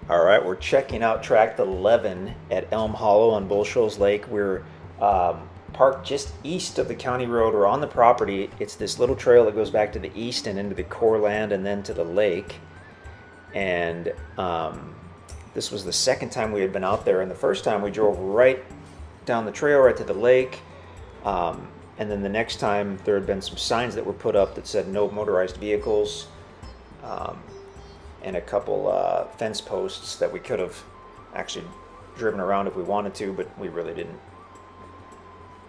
All right, we're checking out tract 11 at Elm Hollow on Bull Shoals Lake. We're parked just east of the county road. We're on the property. It's this little trail that goes back to the east and into the core land and then to the lake. And this was the second time we had been out there. And the first time we drove right down the trail right to the lake. And then the next time there had been some signs that were put up that said no motorized vehicles. And a couple fence posts that we could have actually driven around if we wanted to, but we really didn't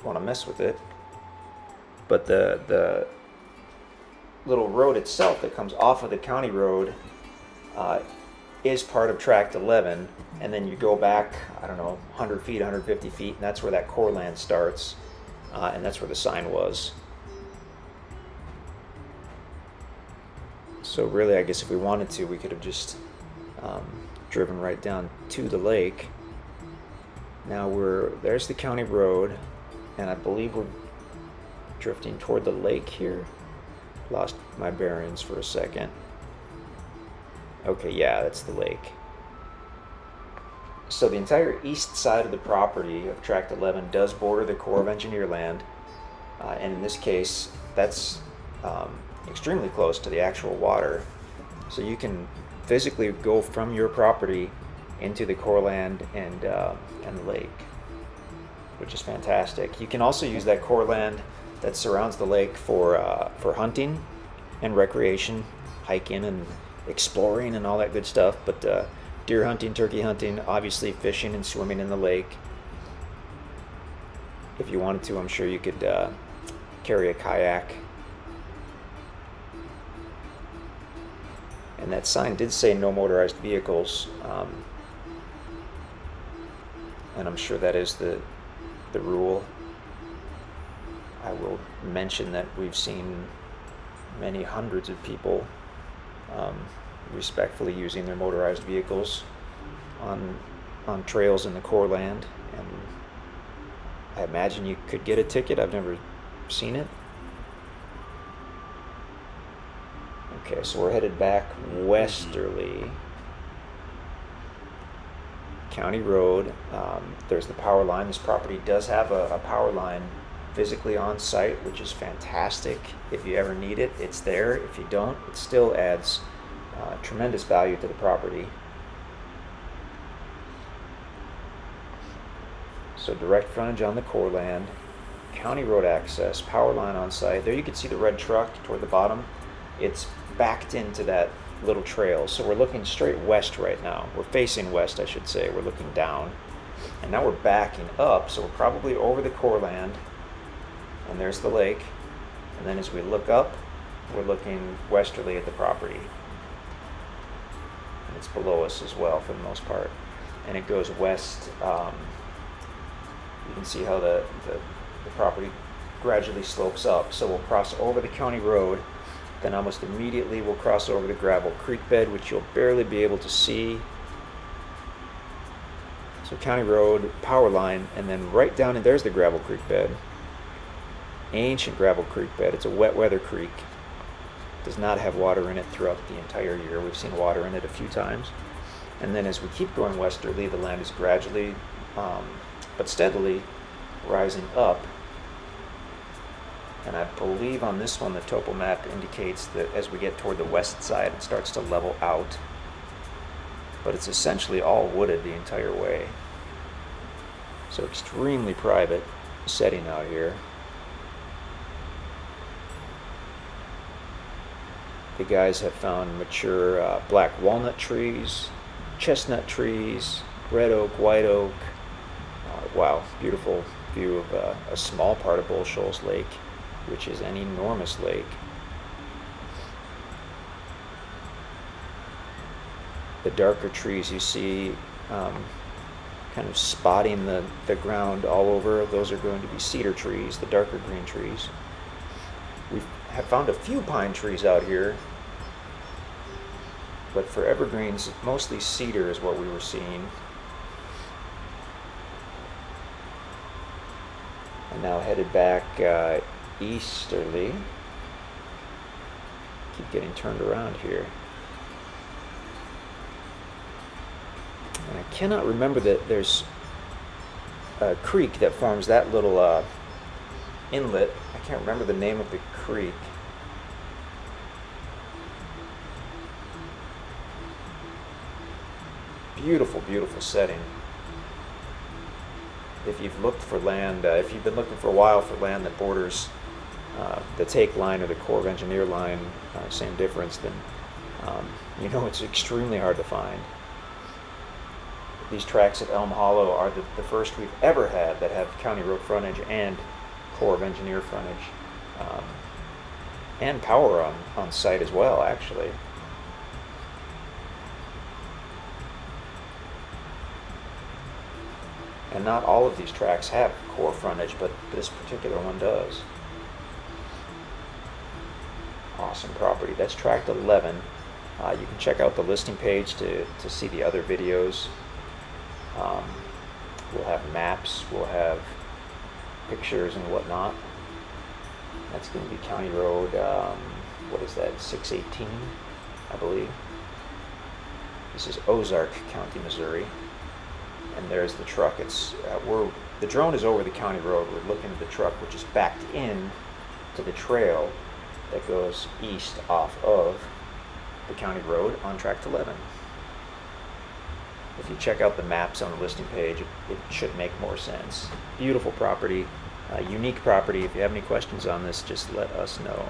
want to mess with it. But the little road itself that comes off of the county road is part of tract 11, and then you go back, I don't know, 100 feet, 150 feet, and that's where that core land starts, and that's where the sign was. So really, I guess if we wanted to, we could have just driven right down to the lake. Now there's the county road, and I believe we're drifting toward the lake here. Lost my bearings for a second. Okay, yeah, that's the lake. So the entire east side of the property of tract 11 does border the Corp of Engineers Land, and in this case, that's extremely close to the actual water, so you can physically go from your property into the core land and the lake, which is fantastic. You can also use that core land that surrounds the lake for hunting and recreation, hiking and exploring and all that good stuff, but deer hunting, turkey hunting, obviously fishing and swimming in the lake. If you wanted to, I'm sure you could carry a kayak. And that sign did say no motorized vehicles, and I'm sure that is the rule. I will mention that we've seen many hundreds of people respectfully using their motorized vehicles on trails in the core land, and I imagine you could get a ticket. I've never seen it. Okay, so we're headed back westerly. County road. There's the power line. This property does have a power line physically on site, which is fantastic. If you ever need it, it's there. If you don't, it still adds tremendous value to the property. So direct frontage on the core land, county road access, power line on site. There you can see the red truck toward the bottom. It's backed into that little trail, so we're looking straight west right now. We're facing west, I should say. We're looking down, and now we're backing up, so we're probably over the core land, and there's the lake. And then as we look up, we're looking westerly at the property, and it's below us as well for the most part, and it goes west. You can see how the property gradually slopes up, so we'll cross over the county road. Then almost immediately we'll cross over the gravel creek bed, which you'll barely be able to see. So county road, power line, and then right down, and there's the gravel creek bed. Ancient gravel creek bed. It's a wet weather creek. Does not have water in it throughout the entire year. We've seen water in it a few times. And then as we keep going westerly, the land is gradually, but steadily, rising up. And I believe on this one the topo map indicates that as we get toward the west side it starts to level out, but it's essentially all wooded the entire way. So extremely private setting out here. The guys have found mature black walnut trees, chestnut trees, red oak, white oak. Wow, beautiful view of a small part of Bull Shoals Lake, which is an enormous lake. The darker trees you see kind of spotting the ground all over, those are going to be cedar trees, the darker green trees. We have found a few pine trees out here, but for evergreens, mostly cedar is what we were seeing. And now headed back easterly. Keep getting turned around here. And I cannot remember that there's a creek that forms that little inlet. I can't remember the name of the creek. Beautiful, beautiful setting. If you've looked for land, if you've been looking for a while for land that borders the take line or the Corp of Engineer line, same difference, then you know it's extremely hard to find. These tracts at Elm Hollow are the first we've ever had that have county road frontage and Corp of Engineer frontage, and power on site as well, actually. And not all of these tracts have Corp frontage, but this particular one does. Awesome property. That's tract 11. You can check out the listing page to see the other videos. We'll have maps, we'll have pictures and whatnot. That's going to be County Road, what is that, 618, I believe. This is Ozark County, Missouri. And there's the truck. The drone is over the county road. We're looking at the truck, which is backed in to the trail that goes east off of the county road on tract 11. If you check out the maps on the listing page, it should make more sense. Beautiful property, unique property. If you have any questions on this, just let us know.